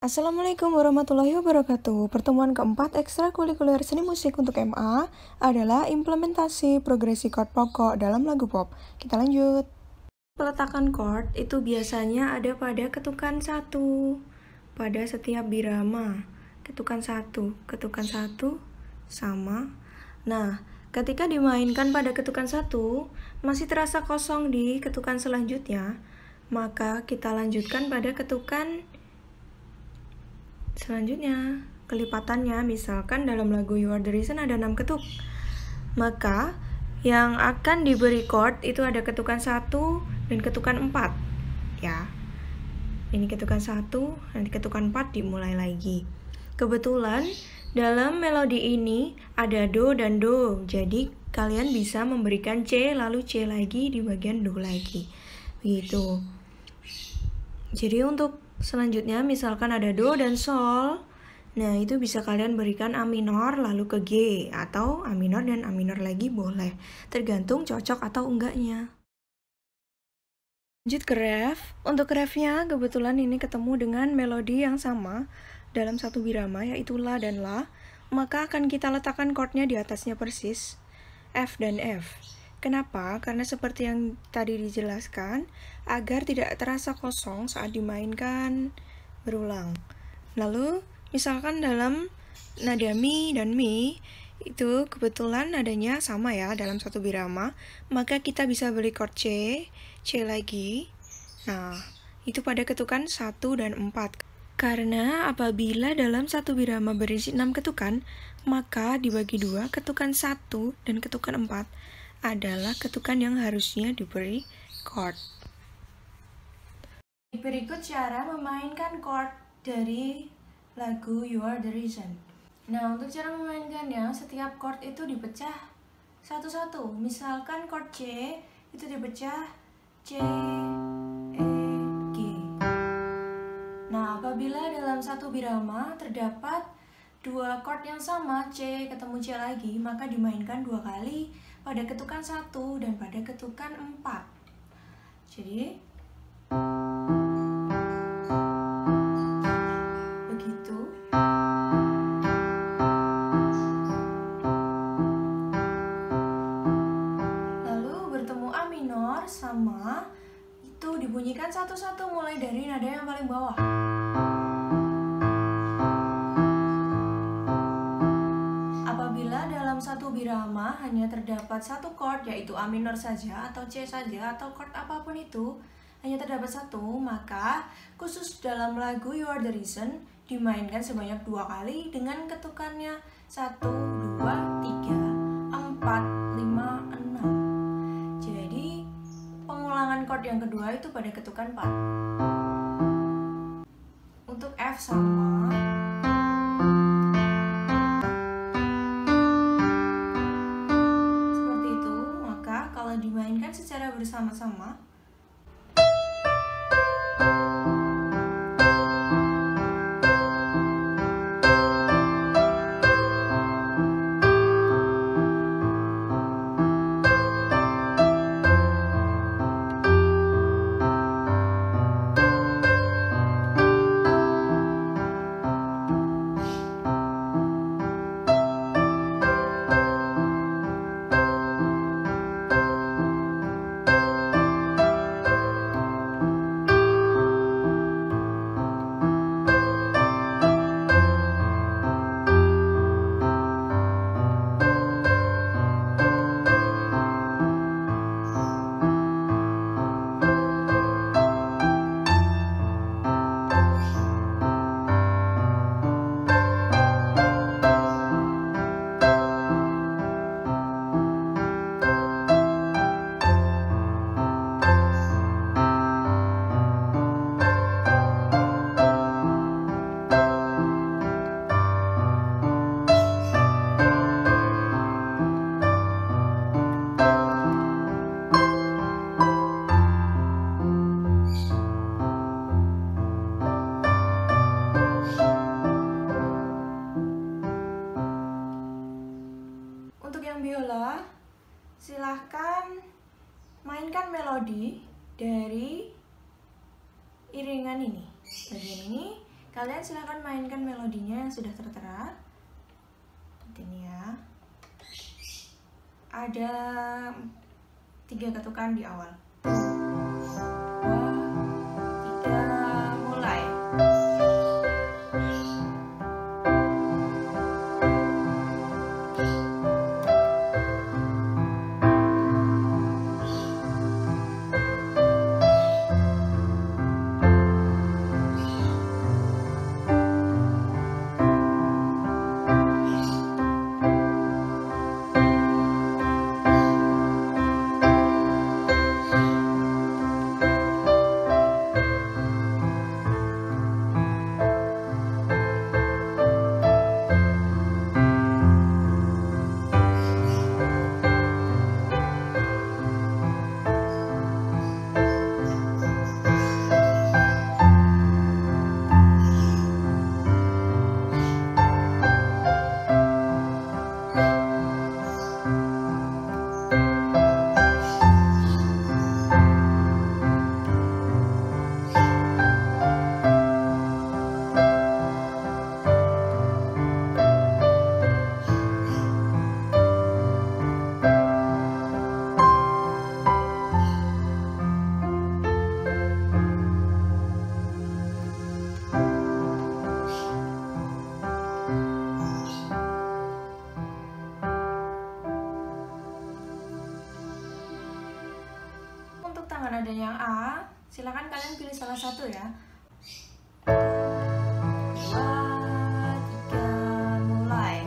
Assalamualaikum warahmatullahi wabarakatuh. Pertemuan keempat ekstrakurikuler seni musik untuk MA adalah implementasi progresi chord pokok dalam lagu pop. Kita lanjut. Peletakan chord itu biasanya ada pada ketukan 1 pada setiap birama. Ketukan 1 sama. Nah, ketika dimainkan pada ketukan 1 masih terasa kosong di ketukan selanjutnya, maka kita lanjutkan pada ketukan selanjutnya. Kelipatannya, misalkan dalam lagu You Are The Reason ada 6 ketuk, maka yang akan diberi chord itu ada ketukan 1 dan ketukan 4 ya. Ini ketukan 1, nanti ketukan 4 dimulai lagi. Kebetulan dalam melodi ini ada do dan do, jadi kalian bisa memberikan C lalu C lagi di bagian do lagi begitu. Jadi untuk selanjutnya misalkan ada do dan sol, nah itu bisa kalian berikan A minor lalu ke G, atau A minor dan A minor lagi boleh, tergantung cocok atau enggaknya. Lanjut ke ref. Untuk refnya kebetulan ini ketemu dengan melodi yang sama dalam satu birama, yaitu la dan la, maka akan kita letakkan chordnya di atasnya persis, F dan F. Kenapa? Karena seperti yang tadi dijelaskan, agar tidak terasa kosong saat dimainkan berulang. Lalu, misalkan dalam nada mi dan mi, itu kebetulan nadanya sama ya dalam satu birama, maka kita bisa beli chord C lagi. Nah, itu pada ketukan 1 dan 4. Karena apabila dalam satu birama berisi 6 ketukan, maka dibagi 2, ketukan 1 dan ketukan 4 adalah ketukan yang harusnya diberi chord. Berikut cara memainkan chord dari lagu You Are The Reason. Nah, untuk cara memainkannya, setiap chord itu dipecah satu-satu. Misalkan chord C itu dipecah C, E, G. Nah, apabila dalam satu birama terdapat dua chord yang sama, C ketemu C lagi, maka dimainkan 2 kali pada ketukan 1 dan pada ketukan 4. Jadi begitu. Lalu bertemu A minor sama, itu dibunyikan satu-satu mulai dari nada yang paling bawah. Satu birama hanya terdapat satu chord, yaitu A minor saja atau C saja atau chord apapun itu, hanya terdapat satu, maka khusus dalam lagu You Are The Reason dimainkan sebanyak 2 kali dengan ketukannya 1, 2, 3, 4, 5, 6. Jadi pengulangan chord yang kedua itu pada ketukan 4. Untuk F sama. Dimainkan secara bersama-sama. Biola, silahkan mainkan melodi dari iringan ini. Bagian ini Kalian silahkan mainkan melodinya yang sudah tertera. Seperti ini ya. Ada 3 ketukan di awal. 2, 3, mulai. Tangan ada yang A, silakan kalian pilih salah satu ya. 2, 3, mulai.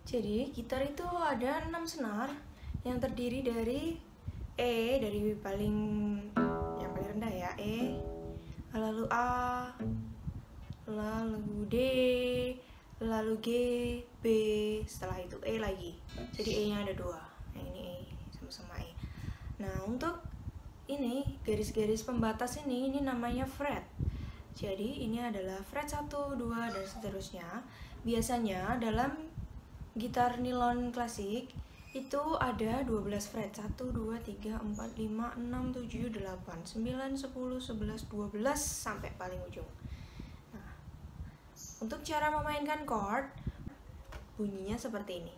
Jadi gitar itu ada 6 senar yang terdiri dari E, dari yang paling rendah ya, E, lalu A, lalu D, lalu G, B, setelah itu E lagi. Jadi E nya ada 2, yang ini E, sama-sama E. Nah untuk ini garis-garis pembatas ini namanya fret. Jadi ini adalah fret 1, 2, dan seterusnya. Biasanya dalam gitar nilon klasik itu ada 12 fret, 1, 2, 3, 4, 5, 6, 7, 8, 9, 10, 11, 12 sampai paling ujung. Nah, untuk cara memainkan chord bunyinya seperti ini.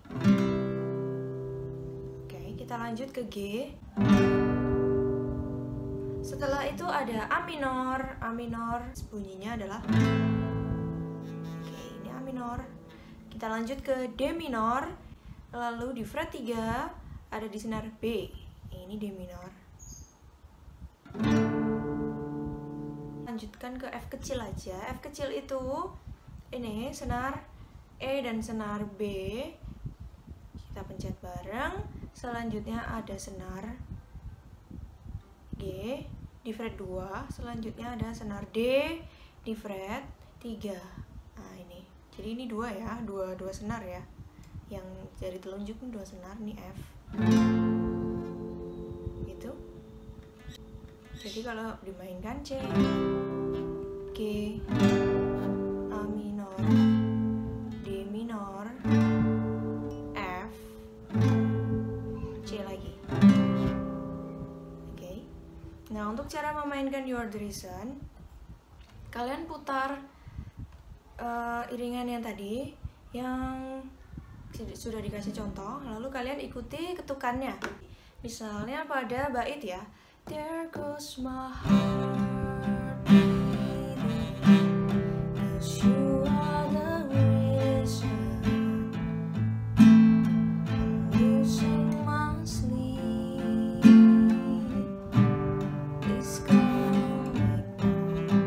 Oke, kita lanjut ke G. Setelah itu ada A minor. A minor bunyinya adalah, oke, ini A minor. Kita lanjut ke D minor, lalu di fret 3 ada di senar B, ini D minor. Lanjutkan ke F kecil aja. F kecil itu ini senar E dan senar B, kita pencet bareng. Selanjutnya ada senar G di fret 2, selanjutnya ada senar D di fret 3. Nah ini, jadi ini 2 ya, dua senar ya, yang jari telunjuk ini 2 senar, ini F gitu. Jadi kalau dimainkan C, G, A minor, D minor, cara memainkan You Are The Reason, kalian putar iringan yang tadi yang sudah dikasih contoh, lalu kalian ikuti ketukannya. Misalnya pada bait ya, There goes my heart beating, 'cause you are the reason I'm losing my sleep. Please come back.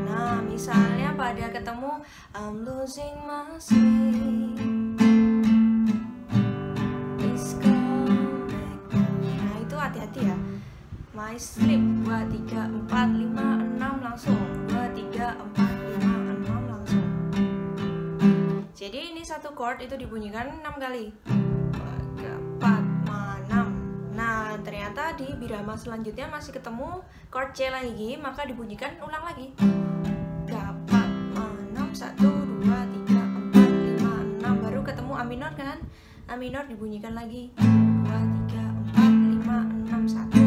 Nah, misalnya pada ketemu I'm losing my sleep, please come back. Nah, itu hati-hati ya. My sleep 2, 3, 4, 5, 6 langsung 2, 3, 4, 5, 6 langsung. Jadi ini satu chord itu dibunyikan 6 kali 2, 3, 4, 5, 6. Nah ternyata di birama selanjutnya masih ketemu chord C lagi, maka dibunyikan ulang lagi 3, 4, 5, 6 1, 2, 3, 4, 5, 6. Baru ketemu A minor kan, A minor dibunyikan lagi 2, 3, 4, 5, 6 1.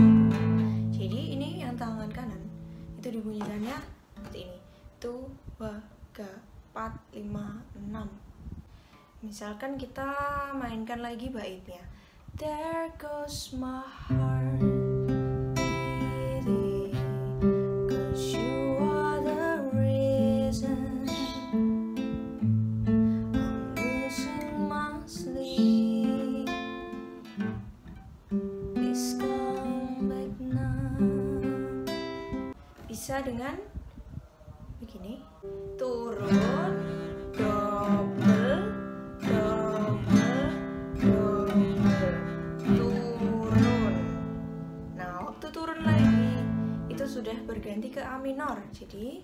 Jadi ini yang tangan kanan itu dibunyikannya seperti ini 2, 3, 4, 5, 6. Misalkan kita mainkan lagi baitnya, There goes my heart beating, 'cause you are the reason I'm losing my sleep. Please come back now. Bisa dengan begini, turun, double, double, double, turun. Nah, waktu turun lagi itu sudah berganti ke A minor. Jadi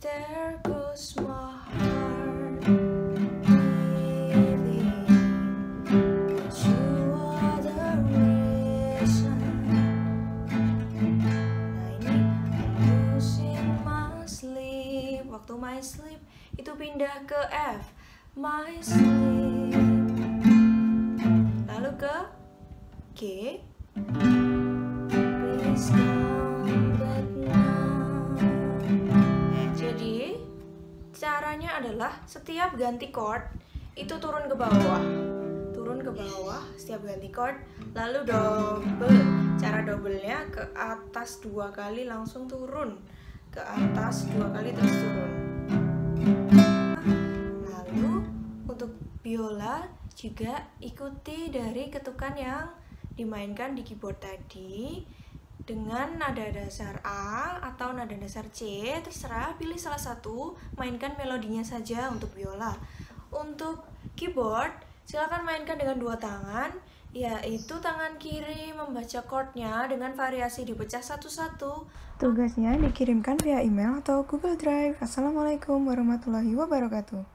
There goes my heart beating, 'cause you are the reason. Nah ini I'm losing my sleep. Waktu my sleep itu pindah ke F, my sleep. Lalu ke G, please come back now. Jadi caranya adalah setiap ganti chord itu turun ke bawah, turun ke bawah setiap ganti chord, lalu double. Cara doublenya ke atas 2 kali langsung turun, ke atas 2 kali terus turun. Lalu untuk biola juga ikuti dari ketukan yang dimainkan di keyboard tadi dengan nada dasar A atau nada dasar C, terserah, pilih salah satu, mainkan melodinya saja untuk biola. Untuk keyboard silakan mainkan dengan 2 tangan, yaitu tangan kiri membaca chordnya dengan variasi dipecah satu-satu. Tugasnya dikirimkan via email atau Google Drive. Assalamualaikum warahmatullahi wabarakatuh.